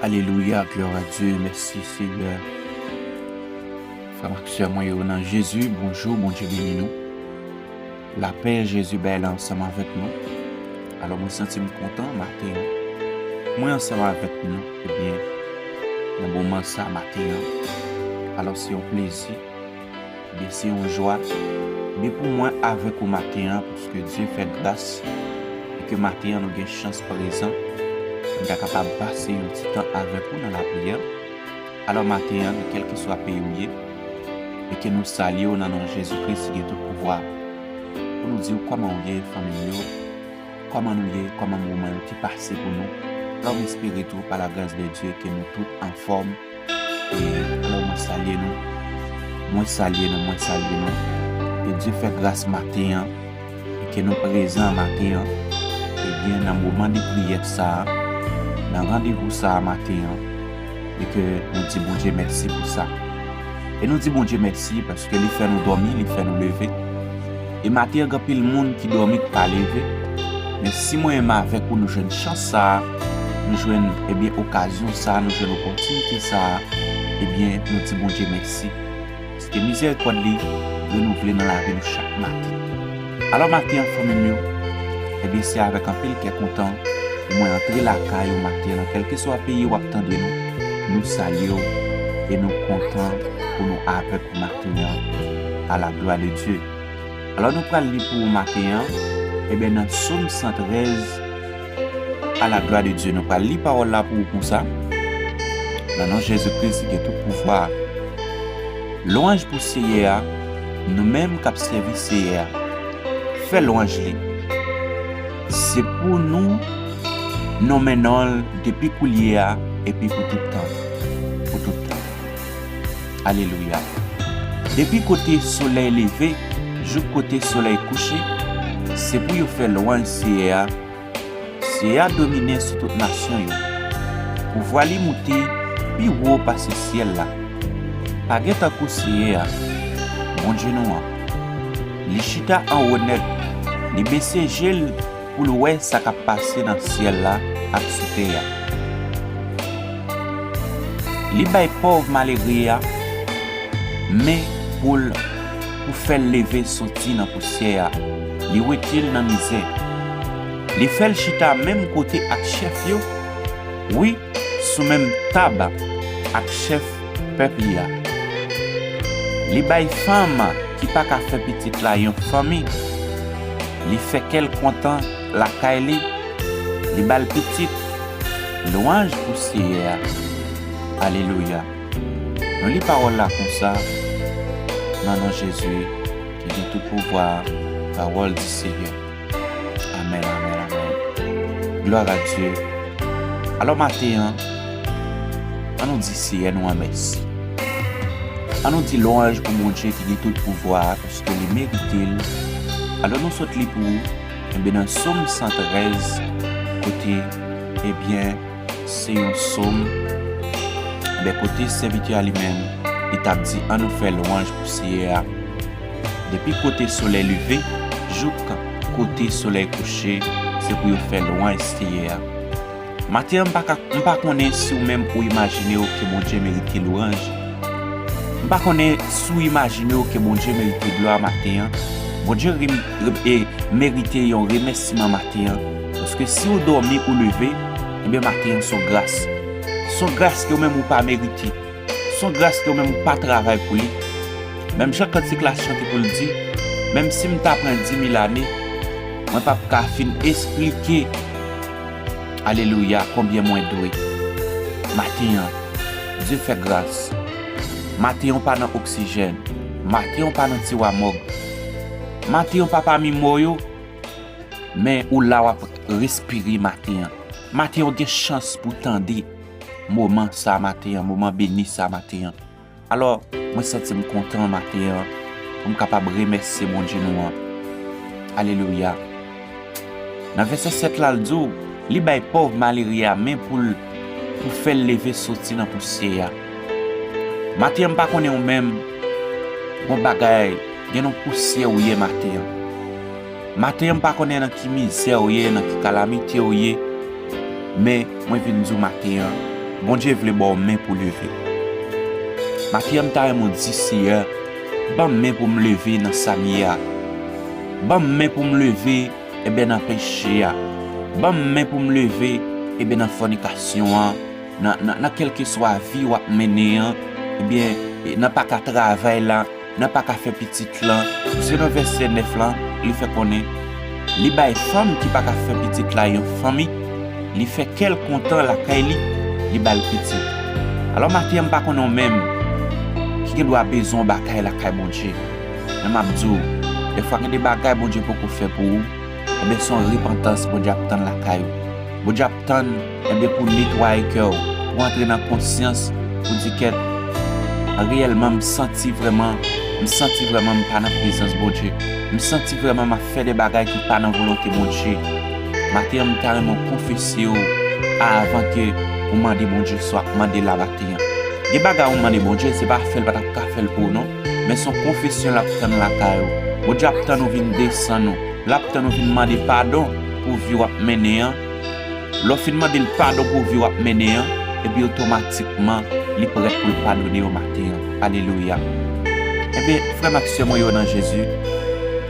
Alléluia, gloire à Dieu, merci Seigneur. Frère Maxime, moi, au nom de Jésus, bonjour, bon Dieu béni nous. La paix Jésus belle ensemble avec nous. Alors, moi, je me sens content, matin. Moi, ensemble avec nous, eh bien, un bon moment ça, matin. Alors, c'est un plaisir, bien, c'est une joie. Mais pour moi, avec au matin, parce que Dieu fait grâce et que matin, nous avons chance présent. Nous sommes capables de passer un petit temps avec vous dans la prière. Alors, matin, quel que soit le pays, et que nous saluons dans nom de Jésus-Christ qui est tout pouvoir. Pour nous dire comment on est, famille, comment nous sommes, comment nous sommes qui passent pour nous. Alors, espérez tout par la grâce de Dieu que nous tous en forme. Et alors, moi, saluer nous. Moi, saluer nous. Que Dieu fait grâce matin. Et que nous présents matin. Et bien, dans le moment de prière, ça. Dans rendez-vous ça matin et que nous disons bon Dieu merci pour ça. Et nous disons bon Dieu merci parce que il fait nous dormir, il fait nous lever. Et matin, il y a pile monde qui dormit qui pas lever. Mais si moi et avec vous nous jouons une chance ça, nous jouons eh bien occasion ça, nous jouons opportunité ça, eh bien nous disons bon Dieu merci. Parce que miséricorde renouvelée dans la vie de chaque matin. Alors matin, famille, eh bien c'est avec un pile qui est content. Moi entrer la caille au matin, quel que soit le pays où attendez nous saluons et nous comptons pour nous avec le matin à la gloire de Dieu. Alors nous prenons lire pour le matin, et bien dans Psaume 113 à la gloire de Dieu. Nous prenons lire parole là pour vous ça. Dans le nom de Jésus-Christ qui est tout pouvoir. Louange pour Seigneur, nous-mêmes qui avons servi Seigneur. Fais louange. C'est pour nous. Nous menons depuis coulier et puis pour tout le temps. Pour tout le temps. Alléluia. Depuis côté soleil levé, jusqu'au côté soleil couché, c'est pour faire loin CA. CA dominer sur toute nation. Pour voir les monter, puis haut passer ciel là. Pas de coup CA. Mon Dieu nous. Les chita en honnête, les baisser gel. Pour le ouais ça qui passé dans le ciel là à sous terre. Les bails pauvres malgré mais pour faire lever sortir dans poussière, les retire dans misère. Les fait chita même côté avec chef yo. Oui, sous même table avec chef peuple ya. Les bails femmes qui pas qu'à faire petite là une famille. Les fait qu'elle content la caille, les balles petites, louange pour Seigneur. Alléluia. Nous les paroles là comme ça, dans le nom de Jésus, qui a tout pouvoir, parole du Seigneur. Amen, amen, amen. Gloire à Dieu. Alors matin, on nous dit Seigneur, nous merci. On nous dit louange pour mon Dieu qui a tout pouvoir, parce que les mérite. Alors nous sommes les pour et bien dans Psaume 113 côté eh bien c'est un psaume mais côté serviteur lui-même il t'a dit on nous fait louange pour Seigneur depuis côté soleil levé jusqu'à côté soleil couché c'est pour faire louange Seigneur. Matin on pas connaître si ou même pour imaginer que mon Dieu mérite louange. On pas connaître sous imaginer que mon Dieu mérite gloire matin. Bon Dieu mérite un remerciement matin. Parce que si vous dormez ou levez, eh bien matin, son grâce. Son grâce que vous-même ou pas mérité. Son grâce que vous-même ou pas travail pour lui. Même chaque cantique la chante pour le dire, même si je t'apprends 10 000 années, je ne peux pas expliquer, alléluia, combien moins doué. Matin, Dieu fait grâce. Matin, on pas dans oxygène. Matin, on pas dans tiwa mog. Matin, on pas parmi moyo, mais ou là, on respirer matin. Matin, on a chance pour tendre moment ça matin, moment béni ça matin. Alors, moi, je suis content matin, je suis capable de remercier mon Dieu. Alléluia. Dans verset 7 là, il dit, les bails pauvres malheureux, mais pour faire lever sortir dans la poussière. Matin, je ne sais pas même, bon bagay. Il y a une poussière où il y a matin. Matin, je ne sais pas dans qui misère où il y a, dans qui calamité où il y a. Mais, moi, je viens de dire matin, Bon Dieu voulait bon main pour lever. Matin m'ta mon dit Seigneur, bon main pour me lever dans samia. Bon main pour me lever et ben dans péché a. Bon main pour me lever et ben dans fornication dans quel que soit vie ou mener et bien n'a pas qu'à travailler là, n'a pas qu'à faire petit là. C'est dans verset 9 là, il fait connaître li bay femme qui pas qu'à faire petit là en famille, il fait quel content la kaili, li bal petit. Alors matin pas qu'on même qui doit besoin bakay la kay bon Dieu. M'a dit des fois que des bagages bon Dieu pour faire pour vous, et bien son repentance bon Dieu attend la kay. Bon Dieu attend et bien pour nettoyer cœur, pour entrer dans conscience, pour dire que réellement me senti vraiment pas dans présence bon Dieu. Me senti vraiment m'a fait des bagages qui pas dans volonté bon Dieu. Matin me carrément confesser avant que vous demander bon Dieu soit demander la bataille. Des bagages demander bon Dieu c'est pas faire pour non, mais son confession là pour la caillou. Bon Dieu attend nous vinn descendre, là pour nous vinn demander pardon pour vivre mener. L'offre demander pardon pour vivre mener et puis automatiquement il est prêt pour pardonner au matin. Alléluia. Eh bien, frère Maxime, moi dans Jésus,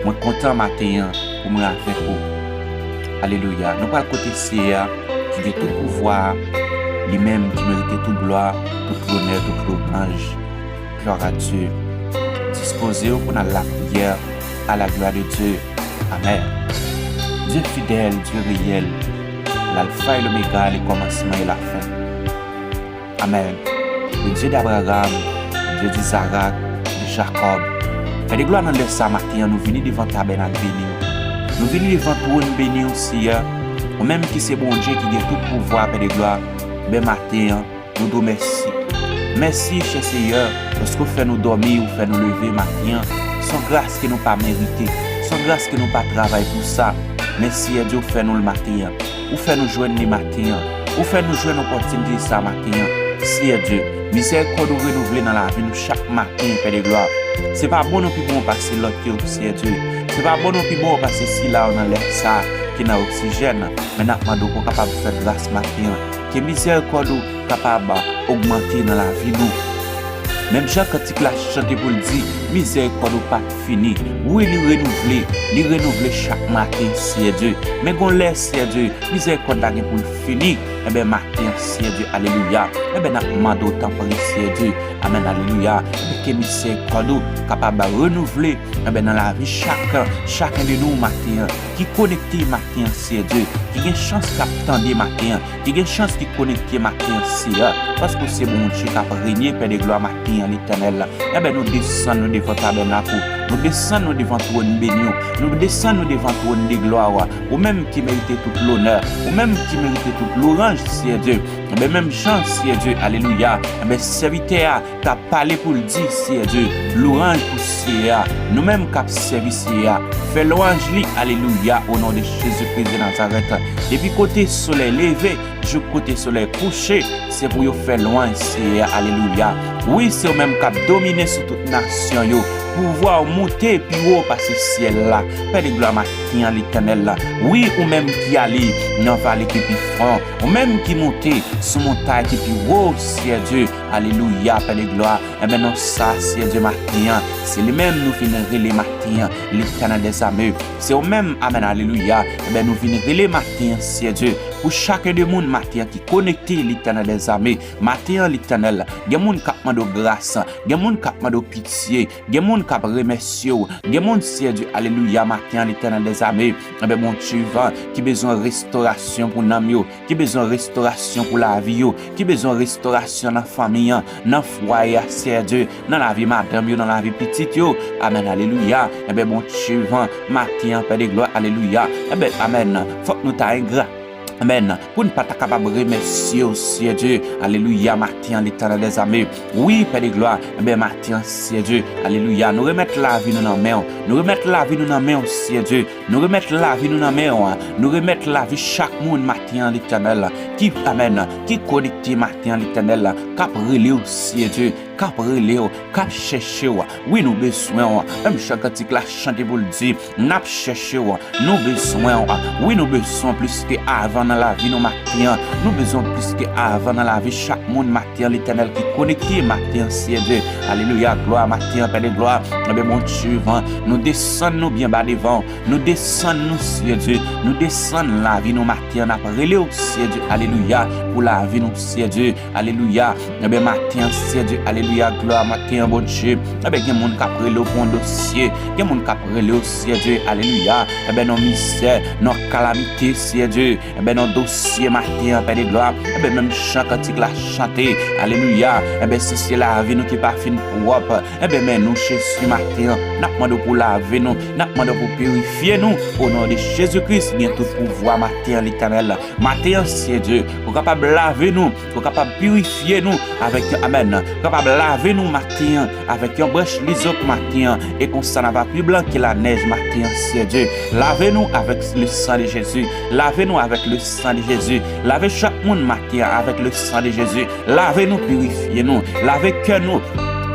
moi content matin pour me avec vous. Alléluia. Nous pas le côté Seigneur qui a tout pouvoir, lui-même qui mérite toute gloire, tout honneur, toute louange. Gloire à Dieu. Disposez pour la prière à la gloire de Dieu. Amen. Dieu fidèle, Dieu réel, l'alpha et l'oméga, le commencement et la fin. Amen. Le Dieu d'Abraham, le Dieu d'Isaac, de Jacob. Père de gloire dans le sa matin, nous venons devant ta tabernacle béni. Nous venons devant toi béni aussi. Ou même qui c'est bon Dieu qui a tout pouvoir, Père de gloire. Ben matin, nous disons merci. Merci, cher Seigneur, parce que vous faites nous dormir, vous faites nous lever matin. Sans grâce que nous pas mérité. Sans grâce que nous pas travaillé pour ça. Merci Dieu, vous faites nous le matin. Vous faites nous joindre le matin. Vous faites nous joindre l'opportunité de ça matin. Si Dieu, miséricorde nous renouveler dans la vie nous chaque matin, Père de gloire. C'est pas bon nous plus bon passer l'autre si Dieu. C'est pas bon nous plus bon passer si là on a l'air ça qui n'a oxygène. Mais nous demandons pour capable faire grâce matin. Que miséricorde capable augmenter dans la vie nous. Même Jacques quand il a chanté pour le dire, miséricorde pas fini. Oui, il renouveler chaque matin, c'est Dieu. Mais qu'on laisse, c'est Dieu, miséricorde pour le finir. Eh bien, matin, c'est Dieu, alléluia. Eh bien, nous demandons autant pour c'est Dieu. Amen, alléluia. Que miséricorde capable de renouveler, eh bien, dans la vie chacun de nous matin, qui connecté matin, c'est Dieu. Qui a une chance d'attendre matin, qui a une chance de connecter matin, c'est Dieu. Parce que c'est bon Dieu qui a régné, Père de gloire matin. L'Éternel, eh bien nous descendons devant tabernacle, nous descendons devant trône béni, nous descendons devant trône de gloire, ou même qui mérite tout l'honneur, ou même qui mérite toute l'orange, c'est Dieu, eh bien même chance, c'est Dieu, alléluia, eh bien serviteur, qui a parlé pour le dire, c'est Dieu, l'orange pour Seigneur, nous-mêmes qui avons servi Seigneur, fait l'orange, alléluia, au nom de Jésus-Christ de Nazareth, depuis côté soleil levé, jusqu'au côté soleil couché, c'est pour vous faire loin, Seigneur, alléluia. Oui, c'est eux-mêmes qui ont dominé sur toute nation, pouvoir monter puis haut par ce ciel-là. Père de gloire, matin, l'Éternel là. Oui, ou même qui allait dans la vallée qui est plus franc, ou même qui montait sur montagne qui est plus haut, c'est Dieu. Alléluia, Père de gloire. Et maintenant, ça, c'est Dieu, matin. C'est lui-même nous finirons les matins, l'Éternel des armées. C'est eux-mêmes, amen, alléluia. Et bien, nous finirons les matins, c'est Dieu. Pour chacun de monde matin qui connecté l'Éternel des armées, matin l'Éternel, il y a monde qui de grâce, il y a monde qui de pitié, il y a monde qui remercie, il y a monde c'est Dieu, alléluia, matin l'Éternel des armées, et bien mon Dieu qui besoin de restauration pour nous, qui besoin de restauration pour la vie, qui besoin de restauration dans la famille, dans le foyer, c'est Dieu, dans la vie madame, dans la vie petite, amen, alléluia, et bien mon Dieu matin, Père de gloire, alléluia, et bien amen, faut que nous t'ayons grâce. Amen. Pour ne pas être capable de remercier aussi Dieu. Alléluia. Matin, l'Éternel des armées. Oui, Père de gloire. Eh bien, matin, c'est Dieu. Alléluia. Nous remettons la vie nous dans la main. Nous remettons la vie nous dans la main aussi Dieu. Nous remettons la vie nous dans la main. Nous remettons la vie chaque monde matin, l'Éternel. qui, amen, qui connecté matin l'Éternel, cap relé aussi, Dieu, cap relé, cap chercher, oui, nous besoin, même chaque cantique la chanter pour le dire, n'a cherché, nous besoin, oui, nous besoin plus que avant dans la vie, nous matin, nous besoin plus que avant dans la vie, chaque monde matin, l'Éternel qui connecté matin, c'est Dieu, alléluia, gloire, matin, Père de gloire, mais mon Dieu, nous descendons bien bas devant, nous descendons, c'est Dieu, nous descendons la vie, nous matin, n'a pas relé, c'est Dieu, alléluia, pour la vie, nous, c'est Dieu, alléluia, mais matin, c'est Dieu, alléluia, gloire, matin, bon Dieu, il y a des gens qui ont relé pour un dossier, il y a des gens qui ont relé, c'est Dieu, alléluia, nos misères, nos calamités, c'est Dieu, nos dossiers, matin, Père de gloire, même chant cantique la chanter, alléluia, c'est la vie, nous qui pas fin pour mais nous, Jésus, matin, n'a demandé pour laver nous, n'a demandé pour purifier nous, au nom de Jésus-Christ, bien tout pouvoir, matin, l'Éternel, matin, c'est Dieu, pour capable laver nous, pour capable purifier nous, avec, amen, capable laver nous, matin, avec un brèche l'isop, matin, et qu'on s'en va plus blanc que la neige, matin, c'est Dieu, lavez-nous avec le sang de Jésus, lavez-nous avec le sang de Jésus, lavez chaque monde, matin, avec le sang de Jésus, lavez-nous, purifiez-nous, lavez que nous,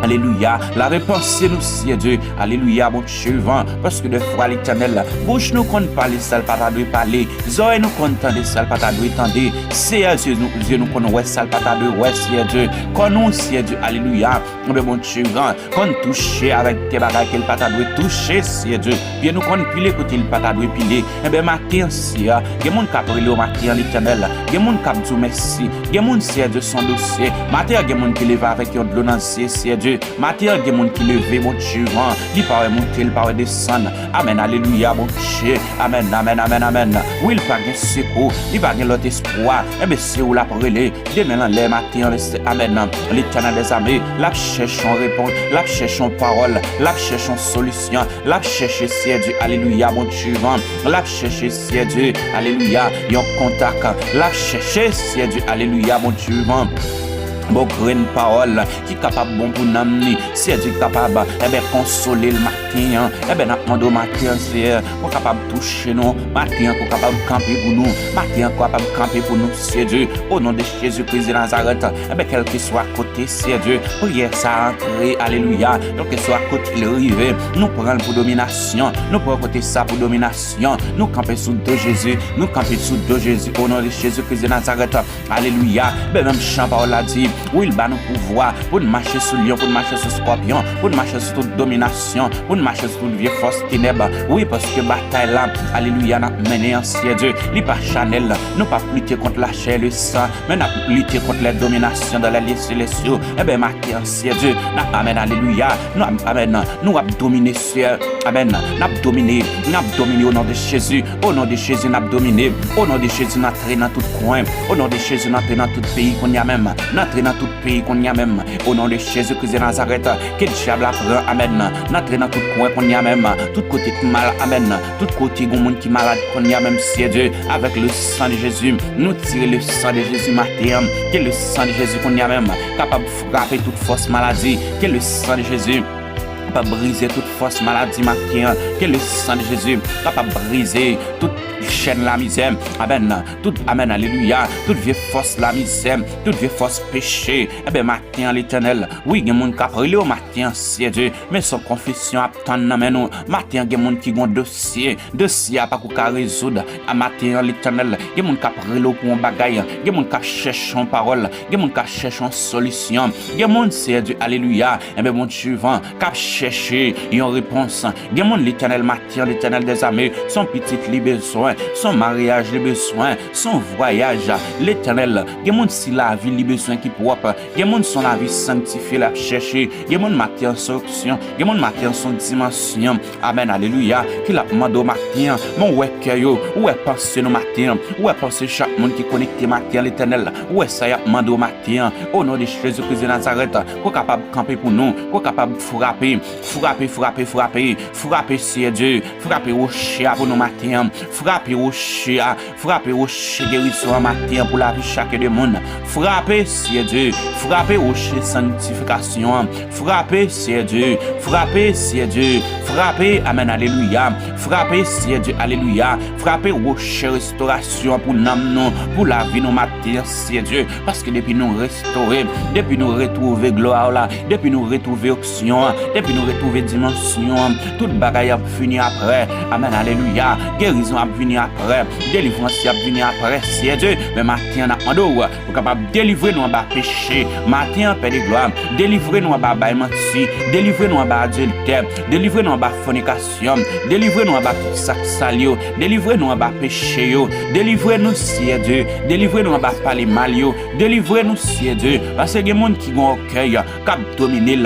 alléluia, la réponse nous, c'est Dieu, alléluia, mon Dieu, parce que de fois l'Éternel, bouche nous compte parler, ça pas doit parler, oreilles nous compte entendre, ça pas doit entendre, c'est Dieu, nous connaît, ouais, ça pas doit, ouais, c'est Dieu, quand nous, c'est Dieu, alléluia, mais mon Dieu, quand toucher avec tes bagages, qu'il pas doit toucher, c'est Dieu, bien nous compte piler, côté il pas doit piler, et bien, matin, c'est, il y a des gens qui ont au matin, l'Éternel, il y a des gens qui ont dit merci, il y a des gens, c'est Dieu, son dossier, matin, il y a des gens qui lèvent avec de l'eau dans c'est Dieu, matin, il y a des gens qui lèvent, mon Dieu, il peut monter, il peut descendre. Amen, alléluia, mon Dieu. Amen, amen, amen, amen. Oui, il peut y avoir secours, il peut y avoir l'autre espoir. Eh bien, c'est où la brûler. Demain, dans les matins, amen. L'Éternel des armées, la cherchons réponse, la cherchons parole, la cherchons solution, la chercher, c'est Dieu, alléluia, mon Dieu. La chercher, c'est Dieu, alléluia, il y a un contact. La chercher, c'est Dieu, alléluia, mon Dieu. Bon, une parole qui est capable bon pour nous amener, c'est Dieu capable, eh bien, consoler le matin, eh bien, nous matin, c'est pour capable toucher nous, matin, pour capable camper pour nous, matin, pour capable camper pour nous, c'est Dieu, au nom de Jésus-Christ de Nazareth, eh bien, quel que soit à côté, c'est Dieu, prière ça entrer, alléluia, donc que soit à côté, le rive, nous prenons pour domination, nous prenons côté ça pour domination, nous camper sous de Jésus, nous camper sous de Jésus, au nom de Jésus-Christ de Nazareth, alléluia, ben même chant parole l'a dit, oui, il va nous pouvoir pour nous marcher sur lion, pour nous marcher sur scorpion, pour nous marcher sur toute domination, pour nous marcher sur toute vieille force ténèbres. Oui, parce que bataille là, alléluia, n'a mené en ciel Dieu. Il pas Chanel, nous pas lutter contre la chair et le sang, mais n'a lutter contre les dominations dans les lieux célestiaux. Eh bien, marqué en ciel Dieu, n'a amen, alléluia, nous amen, nous avons dominé ciel, amen, n'a dominé au nom de Jésus, au nom de Jésus, n'a dominé, au nom de Jésus, n'a traîné dans tout coin, au nom de Jésus, n'a traîné dans tout pays qu'on y a même, n'a traîné dans tout pays qu'on y a même, au nom de Jésus-Christ de Nazareth, que le diable apprend, amen, n'entre dans tout coin qu'on y a même, tout côté de mal, amen, tout côté de monde qui est malade qu'on y a même, c'est Dieu, avec le sang de Jésus, nous tirer le sang de Jésus matin, que le sang de Jésus qu'on y a même, capable de frapper toute fausse maladie, que le sang de Jésus capable de briser toute fausse maladie matin, que le sang de Jésus capable de briser toute chaîne la misère, amen, toute, amen, alléluia, toute vieille force la misère, toute vieille force péché, eh bien, matin, l'Éternel, oui, il y a des gens qui ont parlé au matin, c'est Dieu, mais son confession attend, mais nous, matin, il y a des gens qui ont un dossier à pas qu'on résoudre, à matin, l'Éternel, il y a des gens qui ont parlé pour un bagaille, il y a des gens qui cherchent une parole, il y a des gens qui cherchent une solution, il y a des gens, c'est Dieu, alléluia, eh bien, mon suivant, qui chercher une réponse, il y a des gens, l'Éternel, matin, l'Éternel des armées, son petit besoin, son mariage, les besoins, son voyage, l'Éternel, il y a des gens si la vie, les besoins qui propre, il y a des gens son la vie sanctifiée, la chercher, il y a des gens matin en solution, il y a des gens matin son dimension, amen, alléluia, qu'il a demandé au matin, mon ouais cœur, où est pensé nos matin, où est pensé chaque monde qui est connecté matin, l'Éternel, où est ça y a demandé au matin, au nom de Jésus-Christ de Nazareth, qu'on est capable de camper pour nous, qu'on est capable de frapper, c'est Dieu, frapper au chien pour nos matin, frapper Frappez rocher, frappez rocher guérison matin pour la vie chaque de monde. Frappez, c'est Dieu. Frappez rocher sanctification. Frappez, c'est Dieu. Frappez, c'est Dieu. Frappez, amen, alléluia. Frappez, c'est Dieu, alléluia. Frappez rocher restauration pour nous, pour la vie nous matin, c'est Dieu. Parce que depuis nous restaurer, depuis nous retrouver gloire là, depuis nous retrouver option, depuis nous retrouver dimension, toute bagaille a fini après. Amen, alléluia. Guérison a fini après. Délivrance a fini après, c'est Dieu. Mais matin, on a demandé pour capable délivrer nous en bas péché. Matin, Père de gloire, délivrer nous en bas menti, délivrer nous en bas adultère, délivrer nous en bas fornication, délivrer nous en bas tout sac salio, délivrer nous en bas péché, délivrer nous, c'est Dieu. Délivrer nous en bas parler mal, délivrer nous, c'est Dieu. Parce que il y a des gens qui ont un cœur, qui ont dominé.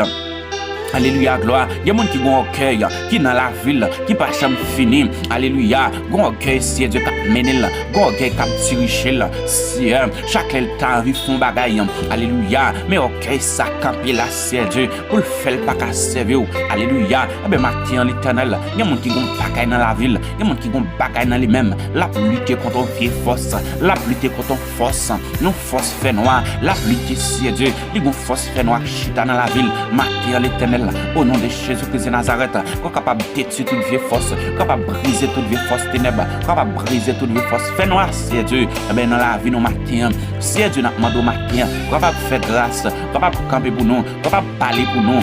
Alléluia, gloire. Il y a des gens qui ont un cœur, qui dans la ville, qui pas jamais fini. Alléluia. Gon cœur, c'est Dieu qui mené là. Gon cœur qui dirige là. C'est chaque temps ils font bagaille. Alléluia. Mais au cœur ça camper là, c'est Dieu pour le faire pas qu'à servir. Alléluia. Eh ben matin l'Éternel, il y a des gens qui ont bagaille dans la ville, il y a des gens qui ont bagaille dans les mêmes. La lutter contre vieille force, la lutter contre force, non force fait noir, la lutter c'est Dieu. Il y a une force fait noir qui chita dans la ville. Matin l'Éternel, au nom de Jésus-Christ de Nazareth, qu'on capable de détruire toute vieille force, capable de briser toute vieille force ténèbres, capable de briser toute vieille force fait noir, c'est Dieu. Eh bien, dans la vie, nous matin, c'est Dieu, nous demandons matin, capable de faire grâce, capable de camper pour nous, capable de parler pour nous,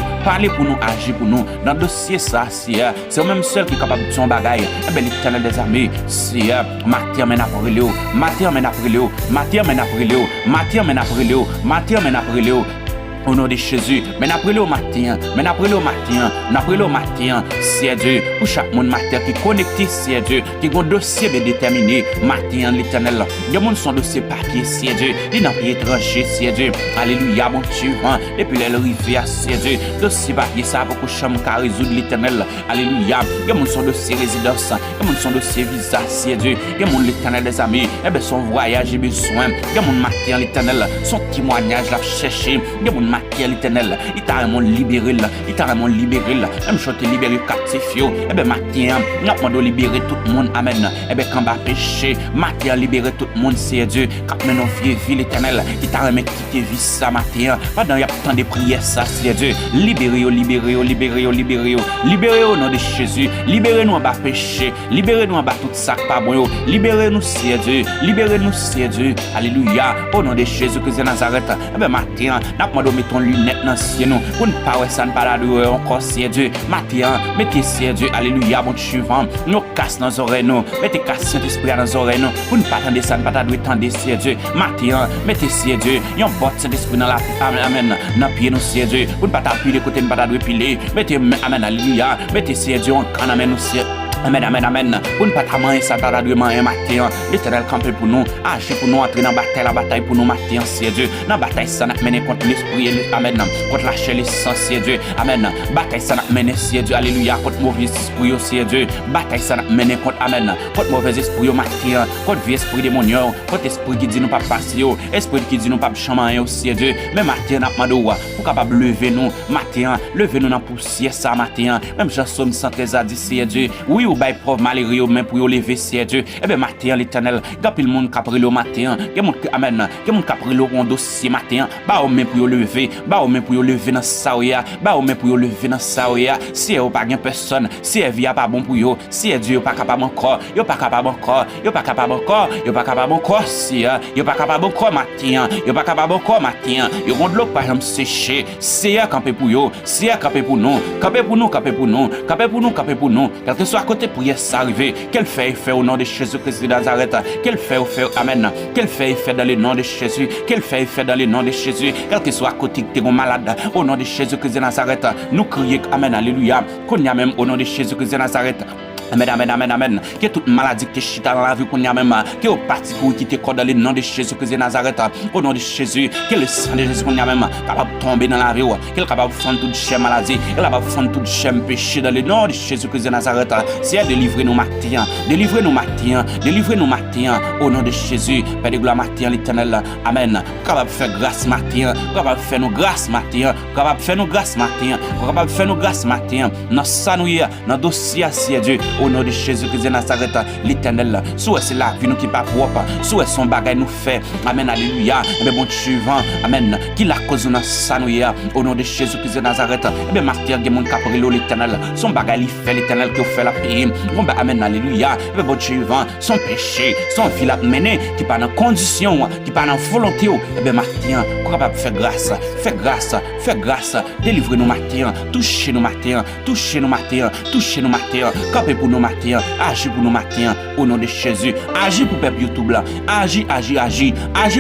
agir pour nous. Dans le dossier, ça, c'est le même seul qui est capable de faire un bagaille. Eh bien, l'Éternel des armées, c'est matin, mais après Léo, matin, mais après Léo, matin, mais après Léo, matin, mais après Léo, matin, mais après Léo. Au nom de Jésus, mais n'après le matin, c'est Dieu, pour chaque monde matin qui est connecté, c'est Dieu, qui a un dossier bien déterminé, matin l'Éternel, il y a son dossier papier, c'est Dieu, il n'a pas étranger, c'est Dieu, alléluia, bon Dieu, depuis l'arrivée, c'est Dieu, dossier papier, ça va pour chambre qu'à résoudre l'Éternel, alléluia, il y a son dossier résidence, il y a son dossier visa, c'est Dieu, il y a l'Éternel des amis, et bien son voyage est besoin, il y a mon matin l'Éternel, son témoignage l'a cherché, il y a mon matin l'Éternel, il t'a vraiment libéré là, même chose te libéré captif yo, et ben matin, n'a pas de libérer tout le monde, amen, et ben quand va péché, matin libérer tout le monde, c'est Dieu, quand maintenant vie l'Éternel, il t'a vraiment quitté vie ça matin, pendant y a tant de prières ça, c'est Dieu, libérez-vous au nom de Jésus, libérez-nous en bas péché, libérez-nous en bas tout ça pas bon, libérez-nous c'est Dieu, alléluia, au nom de Jésus-Christ de Nazareth, et ben matin, n'a pas de mettre lunette dans ciel nous pour ne pas ouais ça ne pas la encore c'est Dieu matin mettez c'est Dieu alléluia bon suivant nous casse dans oreilles nous mettez casse Saint-Esprit dans oreilles nous pour ne pas attendre ça ne pas doit attendre c'est Dieu matin mettez c'est Dieu yon bot Saint-Esprit dans la amen dans pied nous c'est Dieu pour ne pas appuyer côté ne pas doit piler mettez amen alléluia mettez c'est Dieu en amen nous c'est amen, amen, amen. Pour ne pas travailler ça, t'as dû manger matin. L'Éternel campe pour nous, agir pour nous, entrer dans la bataille pour nous matin, c'est Dieu. Dans la bataille, ça n'a mené contre l'esprit, amen. Contre la chair, les sens, c'est Dieu, amen. Bataille, ça n'a mené, c'est Dieu, alléluia. Contre mauvais esprit, c'est Dieu. Bataille, ça n'a mené contre, amen. Contre mauvais esprit, matin. Contre vieux esprit démoniaque, contre esprit qui dit nous pas passer, esprit qui dit nous pas chamailler, c'est Dieu. Mais matin, n'a pas de pour capable lever nous, matin, lever nous dans poussière, ça matin. Même Jean-Somme 113 a dit, c'est Dieu. Oui, ou bay pauvre malheureux même pour lever c'est Dieu et ben matin l'Éternel gapil monde qui pris le matin que monde amen que monde qui pris le dossier matin ba ou même pour lever dans saoya ba ou même pour lever dans saoya si ou pas gain personne si vie a pas bon pour yo si Dieu pas capable encore yo pas capable encore si yo pas capable encore matin yo gon de l'eau par exemple sécher c'est camper pour yo c'est camper pour nous quel que soit côté prière s'arriver qu'elle fait au nom de Jésus-Christ de Nazareth qu'elle fait amen qu'elle fait dans le nom de Jésus qu'elle fait dans le nom de Jésus quel que soit côté que tu es malade au nom de Jésus-Christ de Nazareth nous crions amen alléluia qu'on y a même au nom de Jésus-Christ de Nazareth. Amen. Que toute maladie qui chita dans la vie qu'on y a même, que au parti qui te corde dans le nom de Jésus-Christ de Nazareth, au nom de Jésus, que le sang de Jésus qu'on y a même, capable de tomber dans la vie, qu'il capable de fondre toute chaîne maladie, qu'il capable de fondre toute chaîne péché dans le nom de Jésus-Christ de Nazareth. C'est délivrer nos matins, au nom de Jésus, Père de gloire matin l'Éternel. Amen. Capable de faire grâce matin, capable de faire nos grâces matin, capable de faire nos grâces matin, dans ça nous y a, dans dossier c'est Dieu. au nom de Jésus-Christ de Nazareth, l'Éternel, soit c'est la vie nous qui pas propre, soit son bagage nous fait, amen, alléluia, mais bon suivant, amen, qui la cause nous ça nous au nom de Jésus-Christ de Nazareth, et bien martyr de mon caprilo l'Éternel, son bagage il fait l'Éternel qui fait la paix, bon ben amen, alléluia, et bien bon suivant, son péché, son fil à mener, qui pas dans condition, qui pas dans volonté, et bien martyr, capable faire grâce, délivrez-nous martyr, touchez nous martyr, touchez nous martyr, campez pour nous martyr, agis pour nous martyr, au nom de Jésus, agis pour peuple YouTube là, agis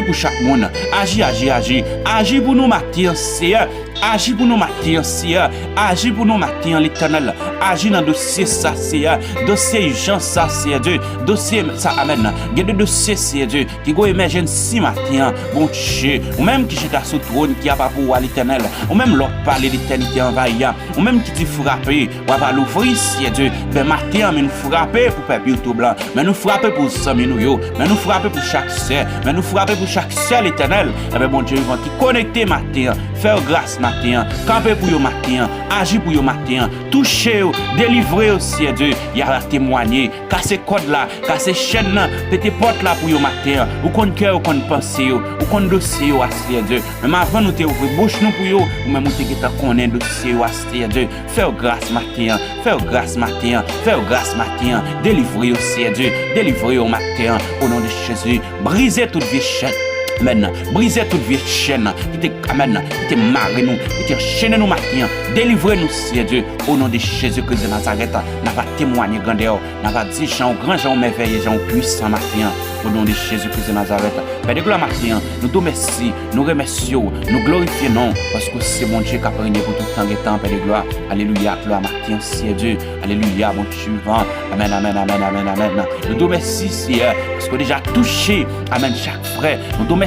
pour chaque monde, agis pour nous martyr, Seigneur. Agis pour nous martyrs, Seigneur. Agis pour nous martyrs, l'Éternel. Agis dans le dossier ça, Seigneur. Dossier urgent ça, Seigneur Dieu. Dossier ça, amen. Il y a des dossiers, Seigneur Dieu, qui vont émerger si matin, bon Dieu. Ou même qui jette sur le trône, qui a pas pour l'Éternel. Ou même l'autre parler l'éternité envahie. Ou même qui dit frapper, ou va l'ouvrir, Seigneur Dieu. Ben matin, mais nous frapper pour peuple YouTube blanc. Mais nous frapper pour Sami nous yo. Mais nous frapper pour chaque sœur. Mais nous frapper pour chaque sœur, l'Éternel. Eh ben bon Dieu, ils vont qui connecter matin. Faire grâce matin, camper pour yo matin, agir pour yo matin, toucher, délivrer aussi Dieu, il y a témoigner, casser code là, casser chaîne là, péter porte là pour yo matin, ou qu'on cœur, ou qu'on pensée, ou qu'on dossier à Dieu. Même avant nous te ouvrir bouche nous pour yo, ou même nous te connaître dossier à Dieu. Faire grâce matin, délivrer aussi Dieu, délivrer au matin au nom de Jésus, briser toute vie chaîne. Amen. Brisez toute vieille chaîne qui te amène, qui te marre nous, qui te chaîne nous matin. Délivrez-nous, Seigneur Dieu, au nom de Jésus-Christ de Nazareth. Nous va témoigner grandeur, nous va dire Jean grand, Jean merveilleux, Jean puissant matin. Au nom de Jésus-Christ de Nazareth. Père de gloire matin, nous te remercions, nous remercions, nous glorifions non, parce que c'est mon Dieu qui a régné pour tout temps et temps, Père de gloire. Alléluia, gloire matin, Seigneur Dieu. Alléluia, mon suivant. Amen, amen, amen, amen, amen. Nous te remercions, Seigneur, parce que déjà touché, amen, chaque frère. Nous te remercions,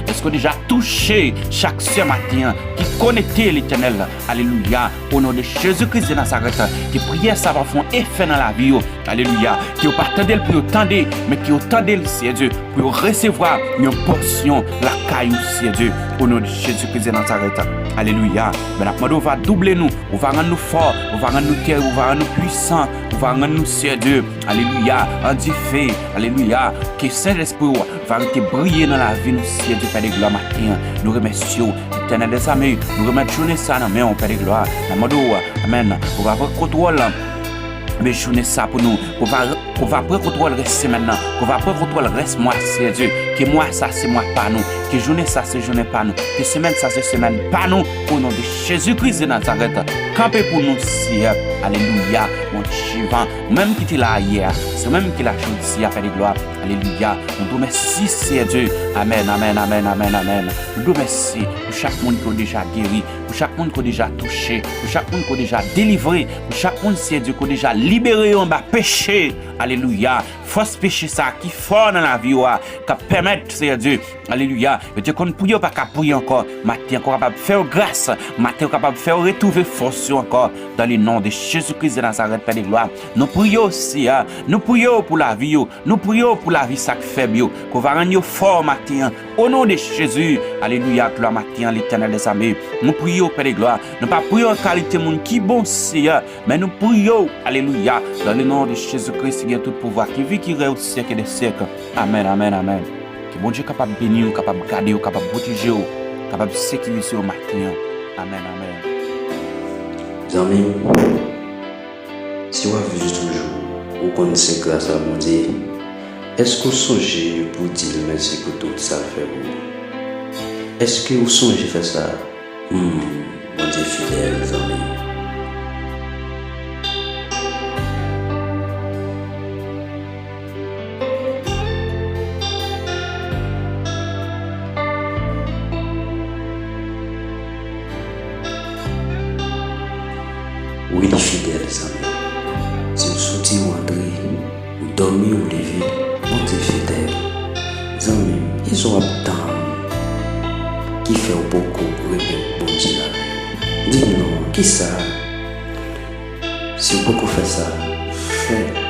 parce que déjà touché chaque soeur matin, qui connecté l'Éternel. Alléluia, au nom de Jésus-Christ de Nazareth, qui prière ça va faire effet dans la vie. Alléluia, qui au partant d'elle pour attendre, mais qui autant d'elle, Seigneur Dieu, pour recevoir une portion, la caillou, Seigneur Dieu, au nom de Jésus-Christ de Nazareth. Alléluia. Maintenant, on va doubler nous, on va rendre nous forts, on va rendre nous terres, on va rendre nous puissants, on va rendre nous, Seigneur Dieu. Alléluia. En dit fait, alléluia. Que Saint-Esprit va arrêter briller dans la vie, nous, Seigneur Dieu, Père de gloire matin. Nous remercions, éternel des amis, nous remettons ça dans la main, Père de gloire. Amen. On va avoir contrôle. Mais journée ça pour nous, qu'on va prendre contrôle reste maintenant, qu'on va prendre contrôle reste moi, c'est Dieu, que moi ça c'est moi pas nous, que journée ça c'est journée pas nous, que semaine ça c'est semaine pas nous, au nom de Jésus-Christ de Nazareth, campez pour nous, Seigneur, alléluia, mon suivant, même qui était là hier, c'est même qui l'a choisi à faire des gloires, alléluia, nous te remercions, c'est Dieu, amen, amen, amen, amen, amen, nous te remercions pour chaque monde qui a déjà guéri, pour chaque monde qui a déjà touché, pour chaque monde qui a déjà délivré, pour chaque monde, c'est Dieu, qui a déjà libéré en bas péché. Alléluia. Force péché ça qui fort dans la vie, qui permet, Seigneur Dieu. Alléluia. Et Dieu qu'on prie pas qu'à prier encore. Matin encore capable de faire grâce. Matin capable de faire retrouver force encore. Dans le nom de Jésus-Christ de Nazareth, Père de gloire. Nous prions aussi. Nous prions pour la vie. Nous prions pour la vie sac faible. Qu'on va rendre fort matin. Au nom de Jésus. Alléluia. Gloire matin, l'Éternel des armées. Nous prions, Père de gloire. Nous pas prions en qualité monde qui bon Seigneur. Mais nous prions. Alléluia. Dans le nom de Jésus-Christ, il y a tout pouvoir qui vit, qui règne au siècle des siècles. Amen, amen, amen. Que bon Dieu capable de bénir, capable de garder, capable de protéger, capable de sécuriser au matin. Amen, amen. Amis, si vous avez vu toujours, vous connaissez grâce à mon Dieu, est-ce que vous songez pour dire merci pour tout ça fait vous? Est-ce que vous songez faire ça? Mon Dieu fidèle, les amis. Oui, les fidèles, les amis. Si vous sortez ou entrez, vous dormez ou levez, mon Dieu fidèle. Les amis, ils ont un temps qui fait beaucoup pour aimer bon Dieu la vie. Dis-nous, qui ça? Si vous pouvez faire ça, faites.